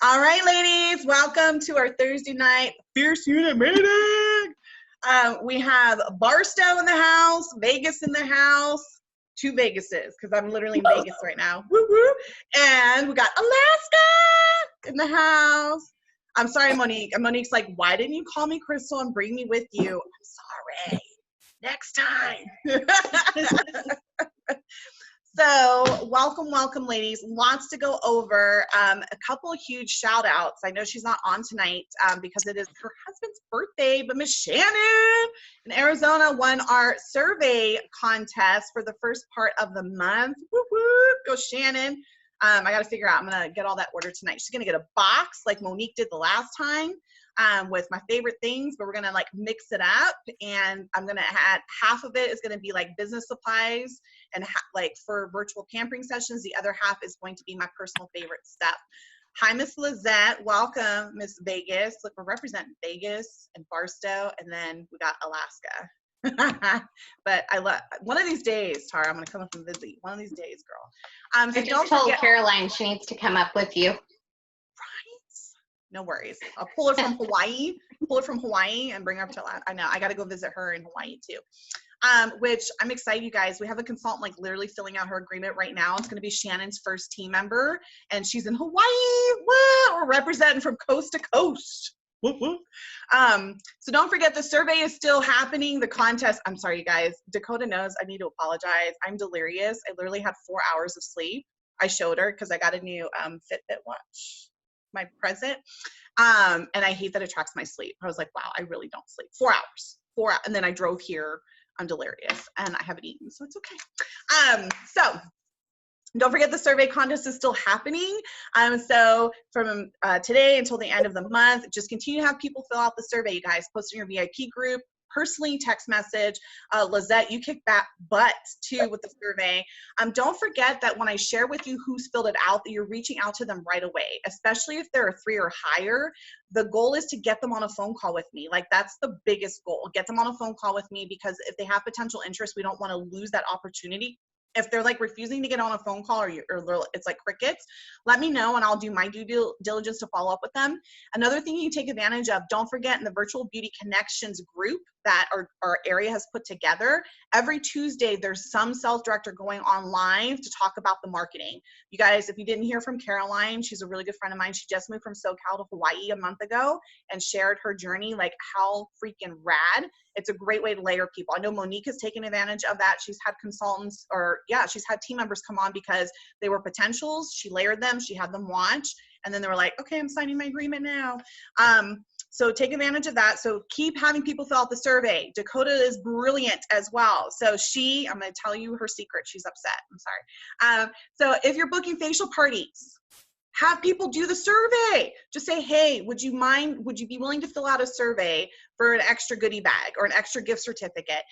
All right, ladies, welcome to our Thursday night Fierce Unit meeting. We have Barstow in the house, Vegas in the house, two Vegases, because I'm literally in Vegas right now. Woo woo. And we got Alaska in the house. I'm sorry, Monique. And Monique's like, why didn't you call me, Crystal, and bring me with you? I'm sorry. Next time. So welcome, ladies. Lots to go over. A couple of huge shout outs. I know she's not on tonight because it is her husband's birthday, but Miss Shannon in Arizona won our survey contest for the first part of the month. Woo woo, go Shannon. I got to figure out, I'm going to get all that ordered tonight. She's going to get a box like Monique did the last time with my favorite things, but we're going to like mix it up. And I'm going to add half of it is going to be like business supplies and like for virtual pampering sessions. The other half is going to be my personal favorite stuff. Hi, Miss Lizette. Welcome, Miss Vegas. Look, we're representing Vegas and Barstow, and then we got Alaska. But I love one of these days, Tara. I'm gonna come up and visit you. One of these days, girl. So I just told Caroline she needs to come up with you. Right? No worries. I'll pull her from Hawaii. Pull her from Hawaii and bring her up to. I know. I got to go visit her in Hawaii too. Which I'm excited, you guys. We have a consultant like literally filling out her agreement right now. It's going to be Shannon's first team member, and she's in Hawaii. Woo! We're representing from coast to coast. Whoop, whoop. So don't forget the survey is still happening. The contest, I'm sorry, you guys. Dakota knows I need to apologize. I'm delirious. I literally had 4 hours of sleep. I showed her because I got a new Fitbit watch, my present. And I hate that it tracks my sleep. I was like, wow, I really don't sleep. 4 hours. 4 hours. And then I drove here. I'm delirious and I haven't eaten, so it's okay. So don't forget the survey contest is still happening. So from today until the end of the month, just continue to have people fill out the survey, you guys. Post in your VIP group, personally, text message. Lizette, you kick back butt too with the survey. Don't forget that when I share with you who's filled it out, that you're reaching out to them right away, especially if there are 3 or higher. The goal is to get them on a phone call with me. Like that's the biggest goal. Get them on a phone call with me because if they have potential interest, we don't want to lose that opportunity. If they're like refusing to get on a phone call or it's like crickets, let me know and I'll do my due diligence to follow up with them. Another thing you take advantage of, don't forget in the Virtual Beauty Connections group that our area has put together, every Tuesday there's some sales director going on live to talk about the marketing. You guys, if you didn't hear from Caroline, she's a really good friend of mine. She just moved from SoCal to Hawaii a month ago and shared her journey, like how freaking rad. It's a great way to layer people. I know Monique has taken advantage of that. She's had consultants she's had team members come on because they were potentials. She layered them, she had them watch, and then they were like, okay, I'm signing my agreement now. So take advantage of that. So keep having people fill out the survey. Dakota is brilliant as well. So I'm going to tell you her secret. She's upset. I'm sorry. So if you're booking facial parties, have people do the survey. Just say, hey, would you be willing to fill out a survey for an extra goodie bag or an extra gift certificate?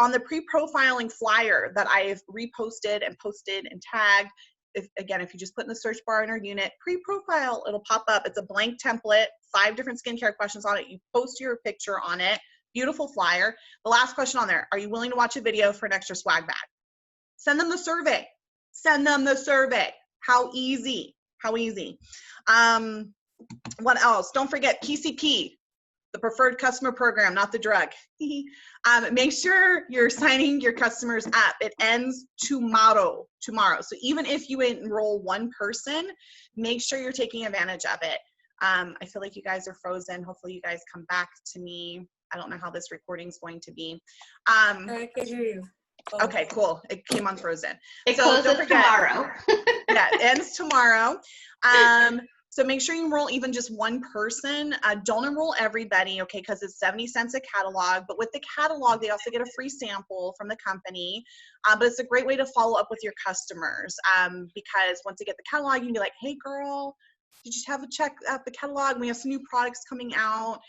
On the pre-profiling flyer that I've reposted and posted and tagged, if you just put in the search bar in our unit, pre-profile, it'll pop up. It's a blank template, 5 different skincare questions on it. You post your picture on it, beautiful flyer. The last question on there, are you willing to watch a video for an extra swag bag? Send them the survey. Send them the survey. How easy. How easy. What else? Don't forget PCP, the preferred customer program, not the drug. Make sure you're signing your customers up. It ends tomorrow. So even if you enroll 1 person, make sure you're taking advantage of it. I feel like you guys are frozen. Hopefully you guys come back to me. I don't know how this recording is going to be. I can hear you. Okay, cool. It came on frozen. It closes tomorrow. Yeah, it ends tomorrow. So make sure you enroll even just 1 person. Don't enroll everybody, okay, because it's 70 cents a catalog. But with the catalog, they also get a free sample from the company. But it's a great way to follow up with your customers because once they get the catalog, you can be like, hey, girl, did you have a check out the catalog? We have some new products coming out.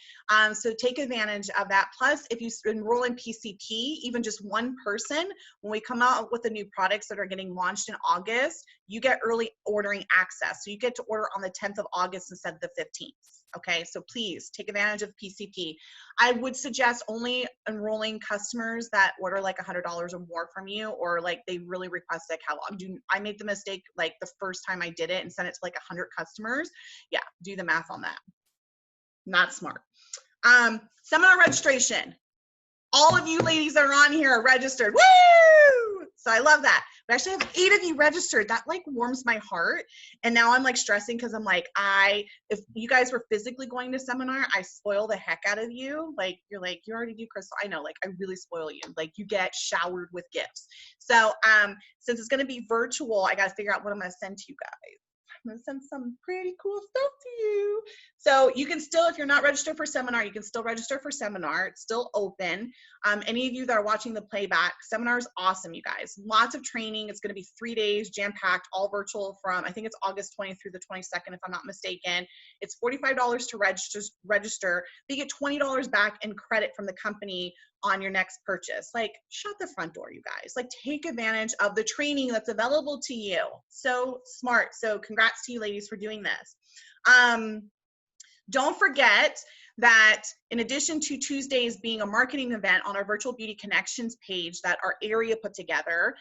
So take advantage of that. Plus, if you enroll in PCP, even just 1 person, when we come out with the new products that are getting launched in August, you get early ordering access. So you get to order on the 10th of August instead of the 15th. Okay, so please take advantage of PCP. I would suggest only enrolling customers that order like $100 or more from you, or like they really request a catalog. I made the mistake like the first time I did it and sent it to like 100 customers. customers. Yeah, do the math on that. Not smart. Seminar registration. All of you ladies that are on here are registered. Woo! So I love that. We actually have 8 of you registered. That like warms my heart. And now I'm like stressing because I'm like, if you guys were physically going to seminar, I spoil the heck out of you. Like, you're like, you already do, Crystal. I know, like, I really spoil you. Like, you get showered with gifts. So since it's going to be virtual, I got to figure out what I'm going to send to you guys. I'm going to send some pretty cool stuff to you. So you can still, if you're not registered for seminar, you can still register for seminar. It's still open. Any of you that are watching the playback, seminar is awesome, you guys. Lots of training. It's going to be 3 days, jam-packed, all virtual from, I think it's August 20th through the 22nd, if I'm not mistaken. It's $45 to register. You get $20 back in credit from the company on your next purchase. Like, shut the front door, you guys. Like, take advantage of the training that's available to you. So smart. So congrats to you ladies for doing this. Don't forget that in addition to Tuesdays being a marketing event on our Virtual Beauty Connections page that our area put together,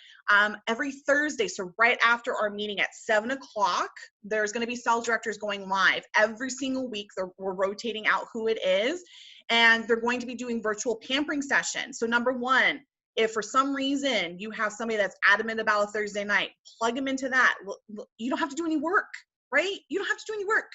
every Thursday, so right after our meeting at 7 o'clock, there's going to be sales directors going live. Every single week, we're rotating out who it is, and they're going to be doing virtual pampering sessions. So number one, if for some reason you have somebody that's adamant about a Thursday night, plug them into that. You don't have to do any work, right? You don't have to do any work.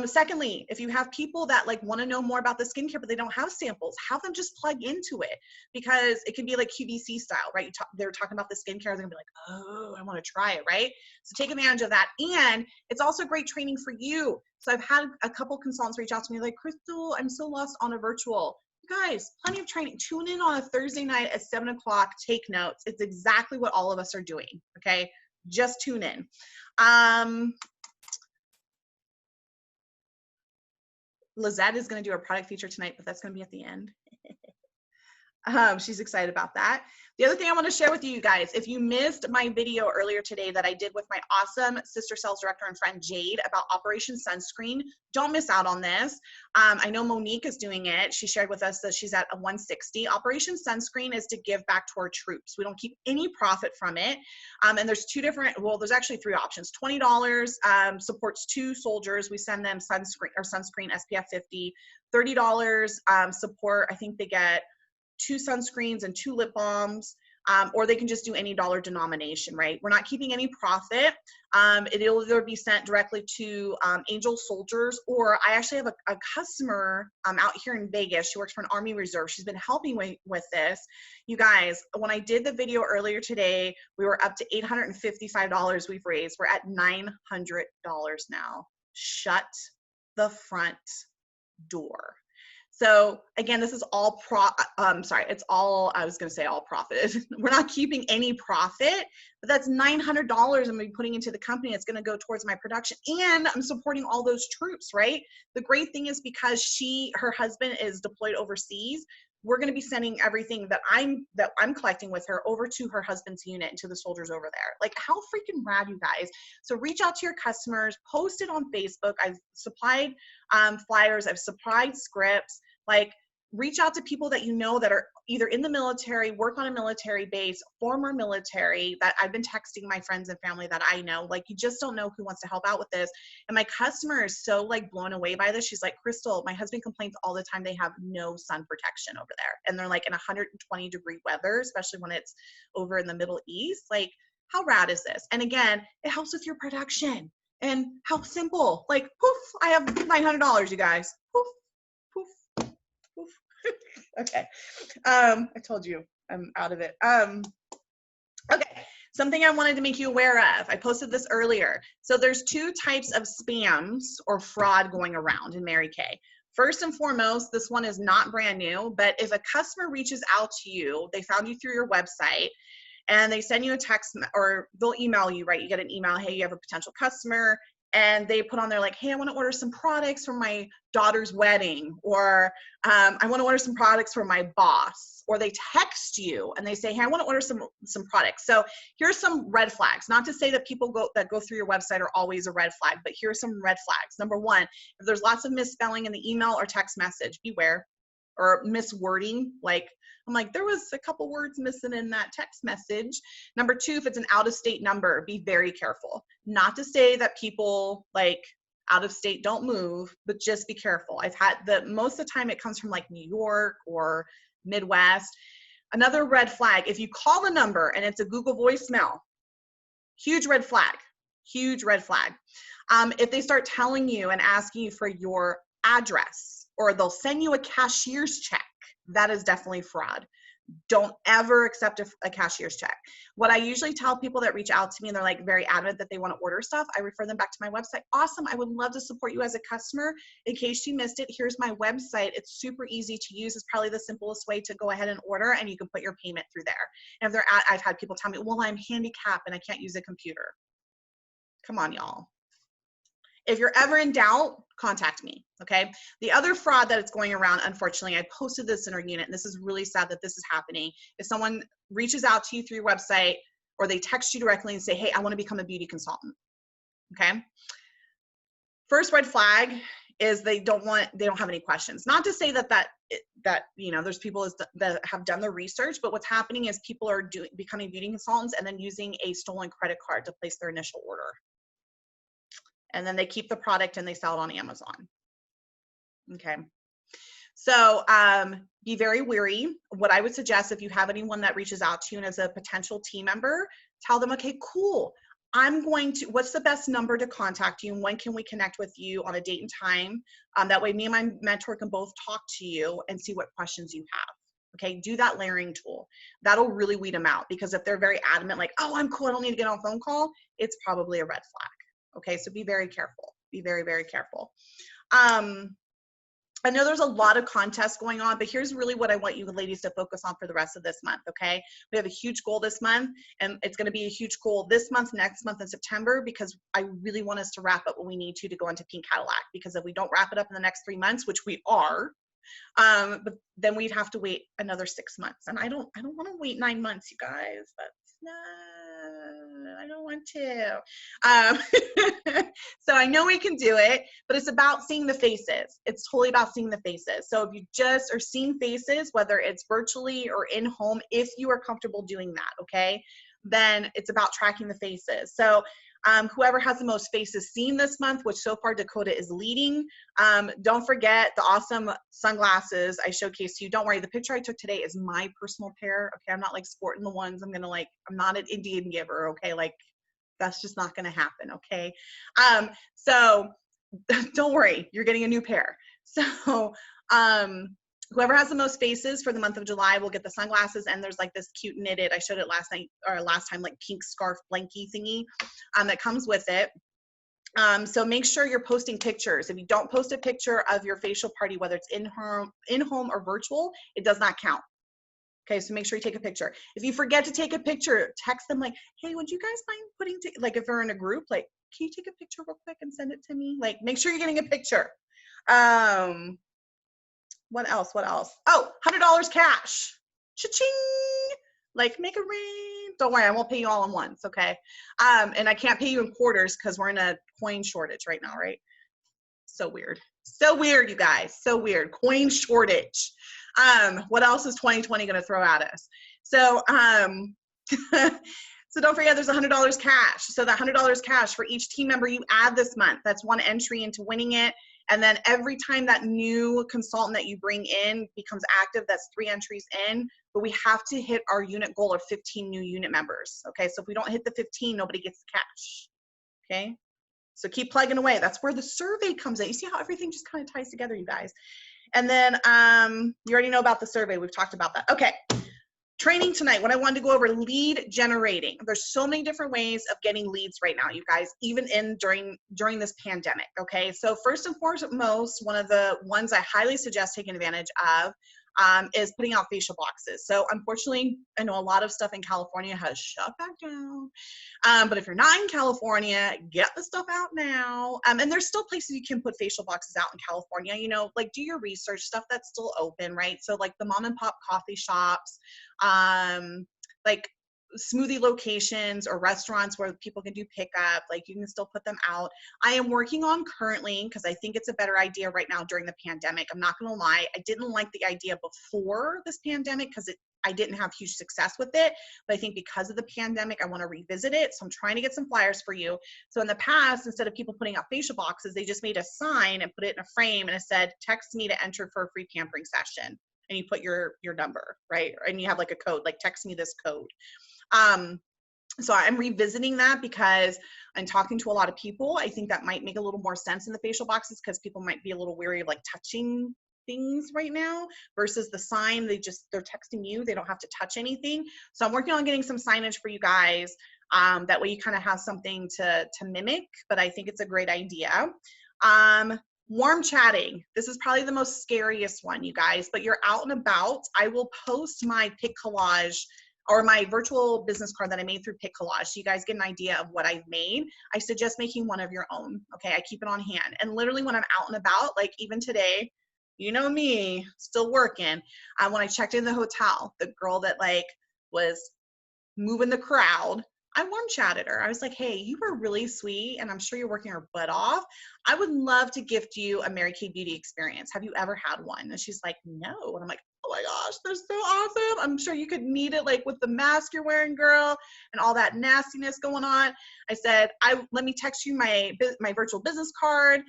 Secondly, if you have people that like want to know more about the skincare, but they don't have samples, have them just plug into it, because it can be like QVC style, right? They're talking about the skincare, they're gonna be like, oh, I want to try it, right? So take advantage of that. And it's also great training for you. So I've had a couple consultants reach out to me like, Crystal, I'm so lost on a virtual. Guys, plenty of training. Tune in on a Thursday night at 7 o'clock, take notes. It's exactly what all of us are doing, okay? Just tune in. Lizette is going to do a product feature tonight, but that's going to be at the end. She's excited about that. The other thing I want to share with you guys, if you missed my video earlier today that I did with my awesome sister sales director and friend Jade about Operation Sunscreen, don't miss out on this. I know Monique is doing it. She shared with us that she's at a 160. Operation Sunscreen is to give back to our troops. We don't keep any profit from it. And there's two different, well, there's actually 3 options. $20 supports 2 soldiers. We send them sunscreen SPF 50. $30 support, I think they get 2 sunscreens and 2 lip balms, or they can just do any dollar denomination, right? We're not keeping any profit. It'll either be sent directly to Angel Soldiers, or I actually have a customer out here in Vegas. She works for an Army Reserve. She's been helping with this. You guys, when I did the video earlier today, we were up to $855 we've raised. We're at $900 now. Shut the front door. So again, this is all it's all, I was going to say all profit. We're not keeping any profit, but that's $900 I'm going to be putting into the company. It's going to go towards my production, and I'm supporting all those troops, right? The great thing is because her husband is deployed overseas, we're going to be sending everything that I'm collecting with her over to her husband's unit and to the soldiers over there. Like, how freaking rad, you guys. So reach out to your customers, post it on Facebook. I've supplied flyers, I've supplied scripts. Like, reach out to people that you know that are either in the military, work on a military base, former military, that I've been texting my friends and family that I know. Like, you just don't know who wants to help out with this. And my customer is so like blown away by this. She's like, Crystal, my husband complains all the time they have no sun protection over there. And they're like in 120-degree weather, especially when it's over in the Middle East. Like, how rad is this? And again, it helps with your production. And how simple, like, poof, I have $900, you guys. Poof, poof. Okay. I told you I'm out of it. Okay. Something I wanted to make you aware of. I posted this earlier. So there's 2 types of spams or fraud going around in Mary Kay. First and foremost, this one is not brand new, but if a customer reaches out to you, they found you through your website, and they send you a text, or they'll email you, right? You get an email, hey, you have a potential customer. And they put on there like, hey, I want to order some products for my daughter's wedding, or I want to order some products for my boss. Or they text you and they say, hey, I want to order some products. So here's some red flags. Not to say that people that go through your website are always a red flag, but here's some red flags. Number 1, if there's lots of misspelling in the email or text message, beware. Or miswording, like, I'm like, there was a couple words missing in that text message. Number 2, if it's an out-of-state number, be very careful. Not to say that people like out of state, don't move, but just be careful. I've had most of the time it comes from like New York or Midwest. Another red flag, if you call the number and it's a Google voicemail, huge red flag, huge red flag. If they start telling you and asking you for your address, or they'll send you a cashier's check, that is definitely fraud. Don't ever accept a cashier's check. What I usually tell people that reach out to me and they're like very adamant that they want to order stuff, I refer them back to my website. Awesome, I would love to support you as a customer. In case you missed it, here's my website. It's super easy to use. It's probably the simplest way to go ahead and order, and you can put your payment through there. And if I've had people tell me, well, I'm handicapped and I can't use a computer. Come on, y'all. If you're ever in doubt, contact me, okay? The other fraud that is going around, unfortunately, I posted this in our unit, and this is really sad that this is happening, is someone reaches out to you through your website, or they text you directly and say, hey, I want to become a beauty consultant, okay? First red flag is they don't have any questions. Not to say that you know, there's people that have done the research, but what's happening is people are becoming beauty consultants and then using a stolen credit card to place their initial order. And then they keep the product and they sell it on Amazon. Okay. So be very wary. What I would suggest, if you have anyone that reaches out to you and is a potential team member, tell them, okay, cool. What's the best number to contact you, and when can we connect with you on a date and time? That way me and my mentor can both talk to you and see what questions you have. Okay, do that layering tool. That'll really weed them out, because if they're very adamant, like, oh, I'm cool, I don't need to get on a phone call, it's probably a red flag. Okay, so be very careful. Be very, very careful. I know there's a lot of contests going on, but here's really what I want you ladies to focus on for the rest of this month, okay? We have a huge goal this month, and it's gonna be a huge goal this month, next month, in September, because I really want us to wrap up what we need to go into Pink Cadillac, because if we don't wrap it up in the next 3 months, which we are, but then we'd have to wait another 6 months. And I don't wanna wait 9 months, you guys. I don't want to. So I know we can do it, but it's about seeing the faces. It's totally about seeing the faces. So if you just are seeing faces, whether it's virtually or in home, if you are comfortable doing that, okay, then it's about tracking the faces. So whoever has the most faces seen this month, which so far Dakota is leading, don't forget the awesome sunglasses I showcased to you. Don't worry, the picture I took today is my personal pair. Okay, I'm not like sporting the ones I'm not an Indian giver. Okay, like that's just not gonna happen. Okay, so don't worry, you're getting a new pair. So whoever has the most faces for the month of July will get the sunglasses, and there's like this cute knitted, I showed it last time, like pink scarf blankie thingy that comes with it. So make sure you're posting pictures. If you don't post a picture of your facial party, whether it's in home or virtual, it does not count. Okay, so make sure you take a picture. If you forget to take a picture, text them like, hey, would you guys mind putting, like if they're in a group, like, can you take a picture real quick and send it to me? Like, make sure you're getting a picture. What else? Oh, $100 cash. Cha-ching! Like, make it rain. Don't worry, I won't pay you all at once, okay? And I can't pay you in quarters because we're in a coin shortage right now, right? So weird. So weird, you guys. So weird. Coin shortage. What else is 2020 going to throw at us? So, so don't forget, there's $100 cash. So that $100 cash for each team member you add this month, that's one entry into winning it. And then every time that new consultant that you bring in becomes active, that's 3 entries in. But we have to hit our unit goal of 15 new unit members. Okay, so if we don't hit the 15, nobody gets the cash. Okay, so keep plugging away. That's where the survey comes in. You see how everything just kind of ties together, you guys. And then you already know about the survey. We've talked about that. Okay. Training tonight, what I wanted to go over, lead generating. There's so many different ways of getting leads right now, you guys, even during this pandemic, okay? So first and foremost, one of the ones I highly suggest taking advantage of is putting out facial boxes. So unfortunately, I know a lot of stuff in California has shut back down. But if you're not in California, get the stuff out now. And there's still places you can put facial boxes out in California, you know, like do your research, stuff that's still open, right? So like the mom and pop coffee shops, like smoothie locations or restaurants where people can do pickup, like you can still put them out. I am working on currently, because I think it's a better idea right now during the pandemic. I'm not gonna lie, I didn't like the idea before this pandemic because it I didn't have huge success with it, but I think because of the pandemic, I want to revisit it. So I'm trying to get some flyers for you. So in the past, instead of people putting out facial boxes, they just made a sign and put it in a frame, and it said, text me to enter for a free pampering session. And you put your number, right? And you have like a code, like text me this code. So I'm revisiting that because I'm talking to a lot of people. I think that might make a little more sense in the facial boxes because people might be a little weary of like touching things right now versus the sign. They're texting you. They don't have to touch anything. So I'm working on getting some signage for you guys. That way you kind of have something to mimic, but I think it's a great idea. Warm chatting. This is probably the most scariest one, you guys, but you're out and about. I will post my pic collage or my virtual business card that I made through Pic Collage, so you guys get an idea of what I've made. I suggest making one of your own, okay? I keep it on hand. And literally when I'm out and about, like even today, you know me, still working, when I checked in the hotel, the girl that like was moving the crowd, I warm chatted her. I was like, hey, you were really sweet, and I'm sure you're working your butt off. I would love to gift you a Mary Kay Beauty experience. Have you ever had one? And she's like, no. And I'm like, oh my gosh, they're so awesome. I'm sure you could need it like with the mask you're wearing, girl, and all that nastiness going on. I said, let me text you my virtual business card.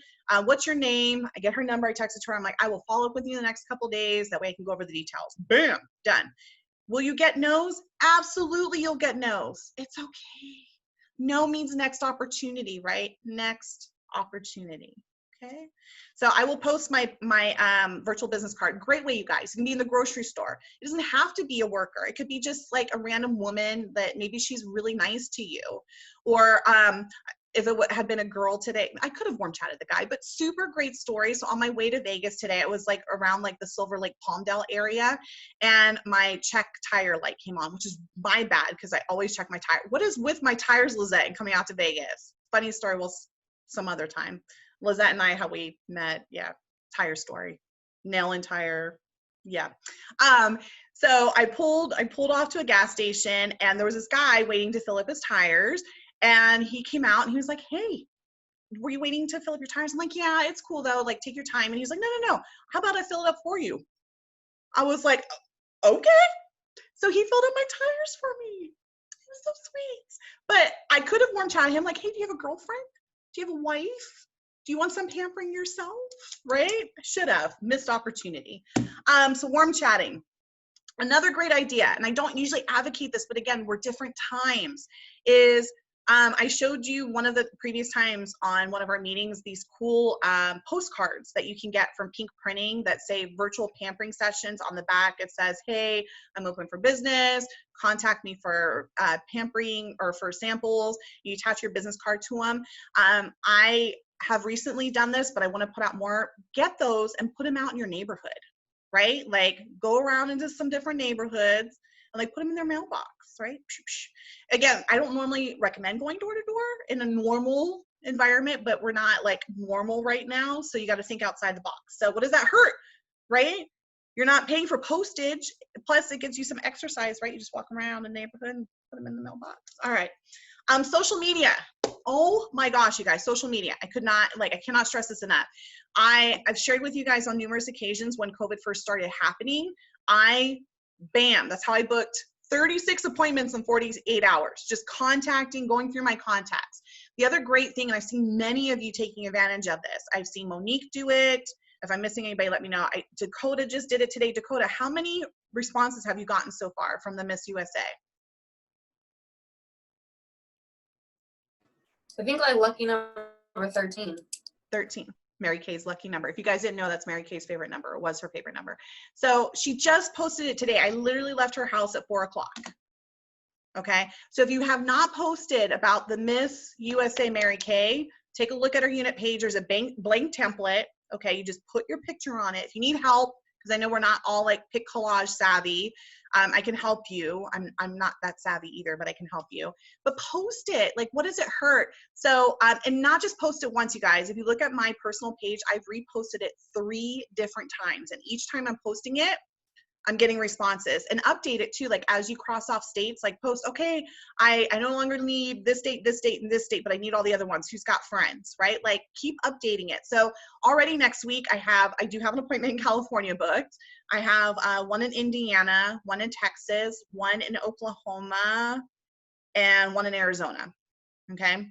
What's your name? I get her number. I texted her. I'm like, I will follow up with you in the next couple days. That way I can go over the details. Bam, done. Will you get no's? Absolutely, you'll get no's. It's okay. No means next opportunity, right? Next opportunity. Okay. So I will post my virtual business card. Great way, you guys. You can be in the grocery store. It doesn't have to be a worker. It could be just like a random woman that maybe she's really nice to you. Or if it had been a girl today, I could have warm chatted the guy, but super great story. So on my way to Vegas today, it was like around like the Silver Lake Palmdale area, and my check tire light came on, which is my bad because I always check my tire. What is with my tires, Lizette, and coming out to Vegas? Funny story, well, some other time. Lizette and I, how we met, yeah, tire story, nail and tire, yeah. So I pulled off to a gas station, and there was this guy waiting to fill up his tires. And he came out and he was like, hey, were you waiting to fill up your tires? I'm like, yeah, it's cool though. Like, take your time. And he's like, no. How about I fill it up for you? I was like, okay. So he filled up my tires for me. It was so sweet. But I could have warm chatted him like, hey, do you have a girlfriend? Do you have a wife? Do you want some pampering yourself? Right? Should have. Missed opportunity. So warm chatting. Another great idea, and I don't usually advocate this, but again, we're different times, is I showed you one of the previous times on one of our meetings, these cool postcards that you can get from Pink Printing that say virtual pampering sessions. On the back, it says, hey, I'm open for business. Contact me for pampering or for samples. You attach your business card to them. I have recently done this, but I want to put out more. Get those and put them out in your neighborhood, right? Like go around into some different neighborhoods and like put them in their mailbox, right? Again, I don't normally recommend going door to door in a normal environment, but we're not like normal right now. So you got to think outside the box. So what does that hurt, right? You're not paying for postage. Plus it gives you some exercise, right? You just walk around the neighborhood and put them in the mailbox. All right. Social media. Oh my gosh, you guys, social media. I cannot stress this enough. I've shared with you guys on numerous occasions when COVID first started happening, that's how I booked 36 appointments in 48 hours, just going through my contacts. The other great thing, and I've seen many of you taking advantage of this. I've seen Monique do it. If I'm missing anybody, let me know. Dakota just did it today. Dakota, how many responses have you gotten so far from the Miss USA? I think like lucky number 13. 13. Mary Kay's lucky number. If you guys didn't know, that's Mary Kay's favorite number, or was her favorite number. So she just posted it today. I literally left her house at 4 o'clock. Okay. So if you have not posted about the Miss USA Mary Kay, take a look at her unit page. There's a blank template. Okay. You just put your picture on it. If you need help, because I know we're not all like Pic Collage savvy, I can help you. I'm not that savvy either, but I can help you. But post it. Like, what does it hurt? So, and not just post it once, you guys. If you look at my personal page, I've reposted it 3 different times. And each time I'm posting it, I'm getting responses. And update it too, like as you cross off states, like post, okay, I no longer need this date, and this date, but I need all the other ones. Who's got friends, right? Like keep updating it. So already next week I do have an appointment in California booked. I have one in Indiana, one in Texas, one in Oklahoma, and one in Arizona. Okay.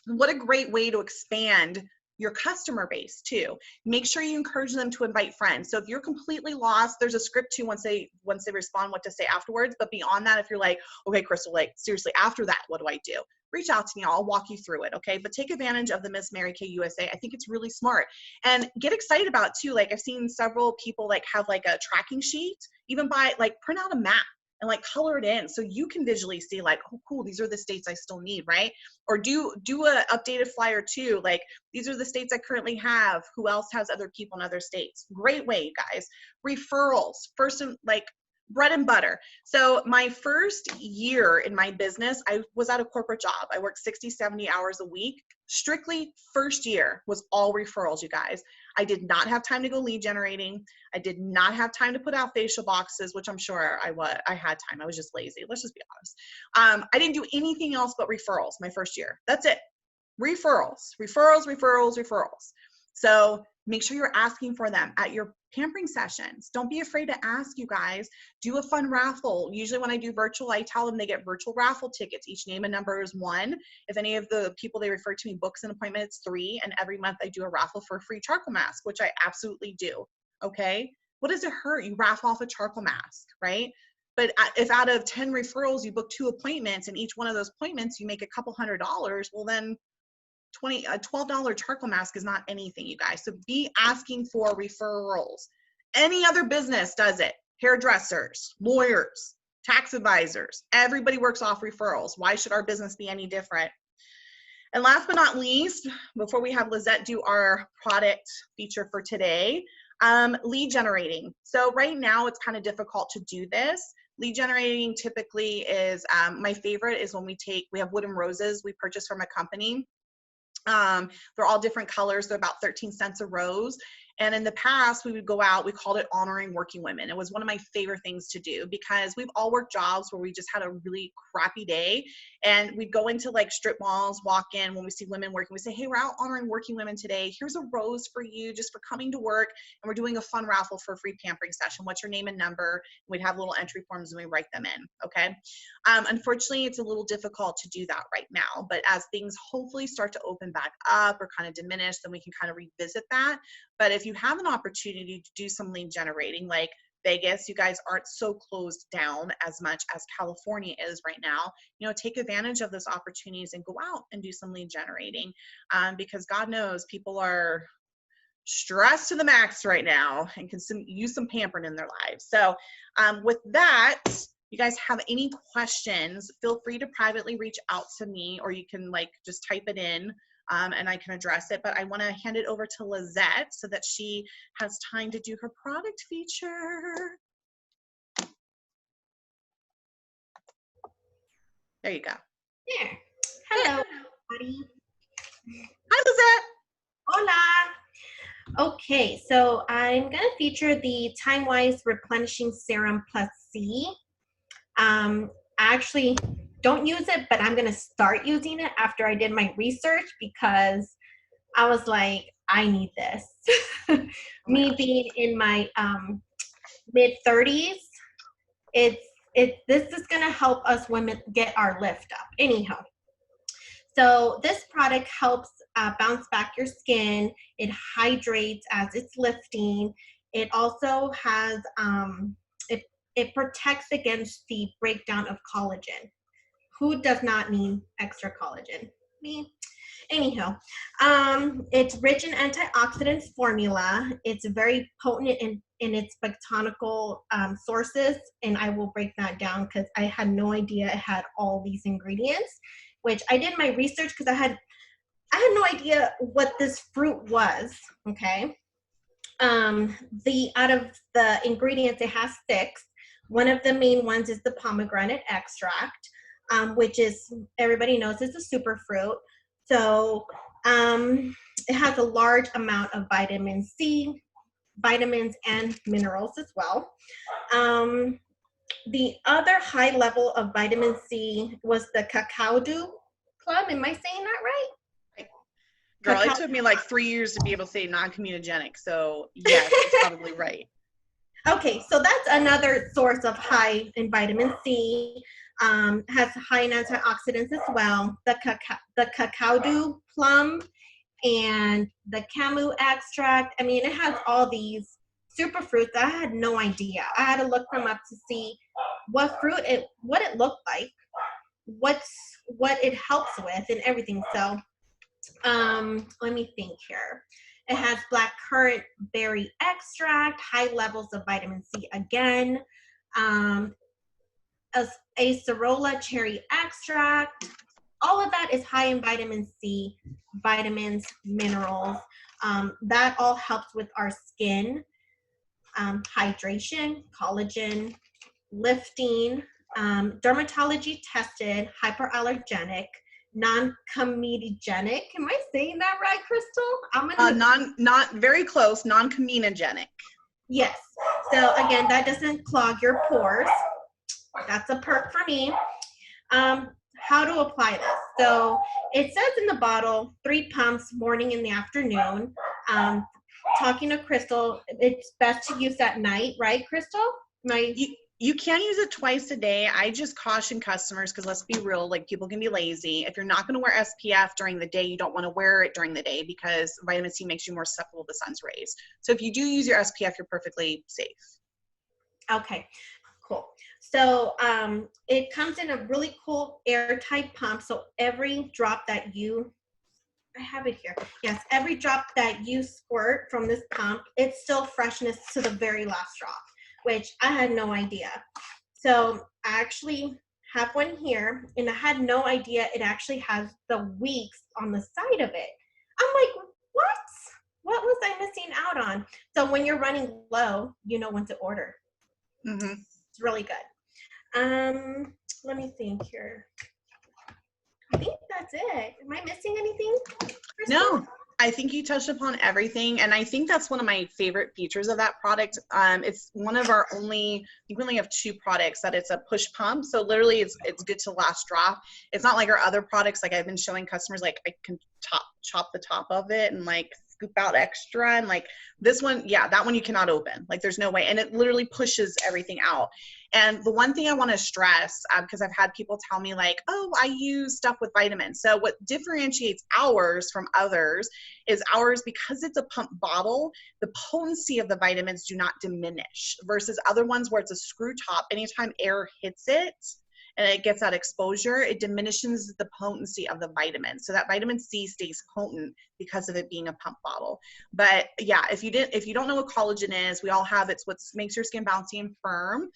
What a great way to expand your customer base too. Make sure you encourage them to invite friends. So if you're completely lost, there's a script too once they respond what to say afterwards. But beyond that, if you're like, okay, Crystal, like seriously, after that, what do I do? Reach out to me. I'll walk you through it. Okay. But take advantage of the Miss Mary Kay USA. I think it's really smart. And get excited about it too. Like I've seen several people like have like a tracking sheet, even by like print out a map and like color it in so you can visually see like, oh cool, these are the states I still need, right? Or do a updated flyer too, like these are the states I currently have, who else has other people in other states. Great way, you guys. Referrals, first, like bread and butter. So my first year in my business, I was at a corporate job. I worked 60, 70 hours a week. Strictly first year was all referrals, you guys. I did not have time to go lead generating. I did not have time to put out facial boxes, which I'm sure I had time. I was just lazy. Let's just be honest. I didn't do anything else but referrals my first year. That's it. Referrals. So make sure you're asking for them at your pampering sessions. Don't be afraid to ask, you guys. Do a fun raffle. Usually when I do virtual, I tell them they get virtual raffle tickets. Each name and number is 1. If any of the people they refer to me books an appointment, it's 3. And every month I do a raffle for a free charcoal mask, which I absolutely do. Okay. What does it hurt? You raffle off a charcoal mask, right? But if out of 10 referrals, you book 2 appointments and each one of those appointments, you make a couple $100, well then a $12 charcoal mask is not anything, you guys. So be asking for referrals. Any other business does it. Hairdressers, lawyers, tax advisors, everybody works off referrals. Why should our business be any different? And last but not least, before we have Lizette do our product feature for today, lead generating. So right now it's kind of difficult to do this. Lead generating typically is, my favorite is when we have wooden roses we purchase from a company. They're all different colors. They're about 13 cents a rose. And in the past, we would go out, we called it honoring working women. It was one of my favorite things to do because we've all worked jobs where we just had a really crappy day. And we'd go into like strip malls, walk in when we see women working, we say, hey, we're out honoring working women today. Here's a rose for you just for coming to work. And we're doing a fun raffle for a free pampering session. What's your name and number? We'd have little entry forms and we write them in, okay? Unfortunately, it's a little difficult to do that right now. But as things hopefully start to open back up or kind of diminish, then we can kind of revisit that. But if you have an opportunity to do some lead generating, like Vegas, you guys aren't so closed down as much as California is right now. You know, take advantage of those opportunities and go out and do some lead generating because God knows people are stressed to the max right now and can use some pampering in their lives. So with that, you guys have any questions, feel free to privately reach out to me, or you can like just type it in and I can address it. But I want to hand it over to Lizette so that she has time to do her product feature. There you go. There. Hello, everybody. Hi, Lizette. Hola. Okay, so I'm going to feature the Time-Wise Replenishing Serum Plus C. I actually don't use it, but I'm going to start using it after I did my research because I was like, I need this. Me being in my mid-30s, this is going to help us women get our lift up. Anyhow, so this product helps bounce back your skin. It hydrates as it's lifting. It also has, it protects against the breakdown of collagen. Who does not need extra collagen? Me. Anyhow, it's rich in antioxidants formula. It's very potent in its botanical sources, and I will break that down because I had no idea it had all these ingredients, which I did my research because I had no idea what this fruit was, okay? Out of the ingredients, it has 6. One of the main ones is the pomegranate extract, which is, everybody knows, is a superfruit. So it has a large amount of vitamin C, vitamins and minerals as well. The other high level of vitamin C was the cacao dew plum. Am I saying that right? Girl, it took me like 3 years to be able to say non-comedogenic. So yes, it's probably right. Okay, so that's another source of high in vitamin C. Has high in antioxidants as well. The cacao dew plum and the camu extract. I mean, it has all these superfruits that I had no idea. I had to look them up to see what it looked like, what it helps with, and everything. So, let me think here. It has black currant berry extract, high levels of vitamin C again, acerola cherry extract. All of that is high in vitamin C, vitamins, minerals. That all helps with our skin, hydration, collagen, lifting, dermatology tested, hyperallergenic, non-comedogenic. Am I saying that right, Crystal? Not very close, non-comedogenic. Yes. So again, that doesn't clog your pores. That's a perk for me. How to apply this? So it says in the bottle, 3 pumps morning and the afternoon. Talking to Crystal, it's best to use at night, right, Crystal? You can use it twice a day. I just caution customers because let's be real, like people can be lazy. If you're not going to wear SPF during the day, you don't want to wear it during the day because vitamin C makes you more susceptible to sun's rays. So if you do use your SPF, you're perfectly safe. Okay, cool. So it comes in a really cool airtight pump. So every drop that I have it here. Yes, every drop that you squirt from this pump, it's still freshness to the very last drop, which I had no idea. So I actually have one here, and I had no idea it actually has the weeks on the side of it. I'm like, what? What was I missing out on? So when you're running low, you know when to order. Mm-hmm. It's really good. Let me think here. I think that's it. Am I missing anything, Crystal? No, I think you touched upon everything. And I think that's one of my favorite features of that product. It's one of our only, I think we only have 2 products that it's a push pump. So literally it's good to last drop. It's not like our other products. Like I've been showing customers, like I can chop the top of it and like scoop out extra. And like this one, yeah, that one you cannot open. Like there's no way. And it literally pushes everything out. And the one thing I want to stress, because I've had people tell me like, oh, I use stuff with vitamins. So what differentiates ours from others is ours, because it's a pump bottle, the potency of the vitamins do not diminish versus other ones where it's a screw top. Anytime air hits it and it gets that exposure, it diminishes the potency of the vitamins. So that vitamin C stays potent because of it being a pump bottle. But yeah, if you don't know what collagen is, we all have, it's what makes your skin bouncy and firm.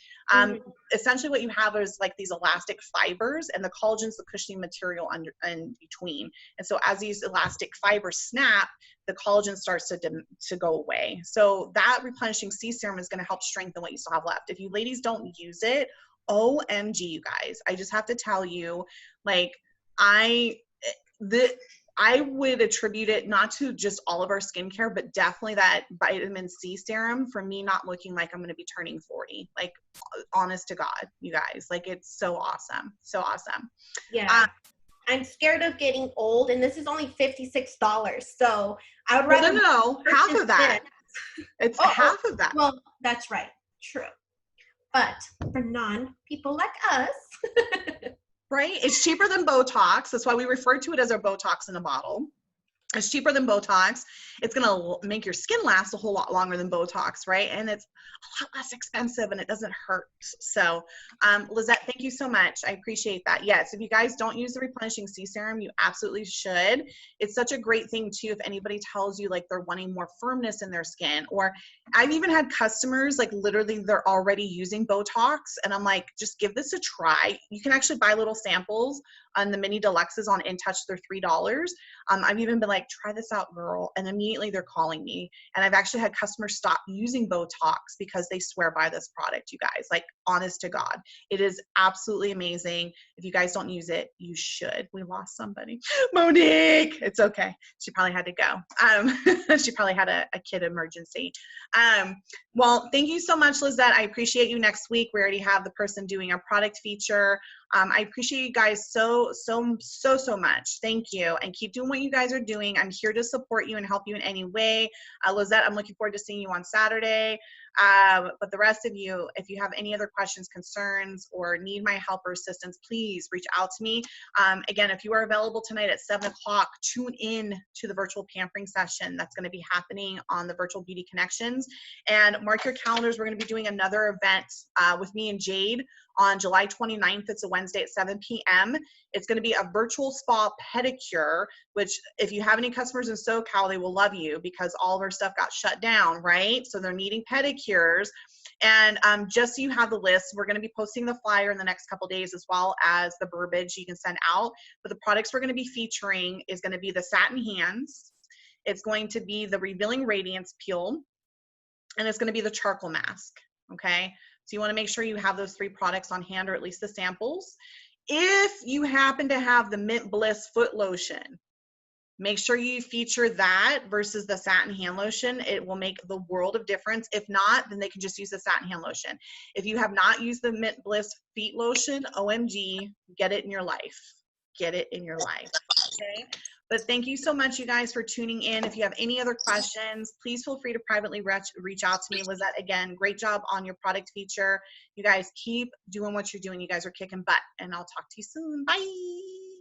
Essentially what you have is like these elastic fibers, and the collagen's the cushioning material in between. And so as these elastic fibers snap, the collagen starts to go away. So that replenishing C serum is going to help strengthen what you still have left. If you ladies don't use it, OMG, you guys, I just have to tell you, like, I would attribute it not to just all of our skincare, but definitely that vitamin C serum for me not looking like I'm going to be turning 40. Like, honest to God, you guys, like, it's so awesome. So awesome. Yeah. I'm scared of getting old, and this is only $56. So I would rather. No, half of that. It's half of that. Well, that's right. True. But for non-people like us. Right? It's cheaper than Botox. That's why we refer to it as our Botox in a bottle. It's cheaper than Botox. It's going to make your skin last a whole lot longer than Botox, right? And it's a lot less expensive, and it doesn't hurt. So, Lizette, thank you so much. I appreciate that. Yes, if you guys don't use the replenishing C serum, you absolutely should. It's such a great thing, too, if anybody tells you, like, they're wanting more firmness in their skin. Or I've even had customers, like, literally they're already using Botox, and I'm like, just give this a try. You can actually buy little samples And the mini deluxes on In Touch, they're $3. I've even been like, try this out, girl. And immediately they're calling me. And I've actually had customers stop using Botox because they swear by this product, you guys, like honest to God. It is absolutely amazing. If you guys don't use it, you should. We lost somebody. Monique, it's okay. She probably had to go. She probably had a kid emergency. Well, thank you so much, Lizette. I appreciate you. Next week, we already have the person doing our product feature. I appreciate you guys so much. Thank you. And keep doing what you guys are doing. I'm here to support you and help you in any way. Lizette, I'm looking forward to seeing you on Saturday. But the rest of you, if you have any other questions, concerns, or need my help or assistance, please reach out to me. Again, if you are available tonight at 7 o'clock, tune in to the virtual pampering session that's going to be happening on the Virtual Beauty Connections. And mark your calendars. We're going to be doing another event with me and Jade on July 29th. It's a Wednesday at 7 p.m. It's going to be a virtual spa pedicure, which if you have any customers in SoCal, they will love you because all of our stuff got shut down, right? So they're needing pedicures. And just so you have the list, we're going to be posting the flyer in the next couple days, as well as the verbiage you can send out. But the products we're going to be featuring is going to be the satin hands. It's going to be the Revealing Radiance Peel, and it's going to be the charcoal mask, okay? So you want to make sure you have those 3 products on hand, or at least the samples. If you happen to have the Mint Bliss foot lotion, make sure you feature that versus the satin hand lotion. It will make the world of difference. If not, then they can just use the satin hand lotion. If you have not used the Mint Bliss feet lotion, OMG, get it in your life. Get it in your life, okay? But thank you so much, you guys, for tuning in. If you have any other questions, please feel free to privately reach out to me. Lizette, again, great job on your product feature. You guys keep doing what you're doing. You guys are kicking butt, and I'll talk to you soon. Bye.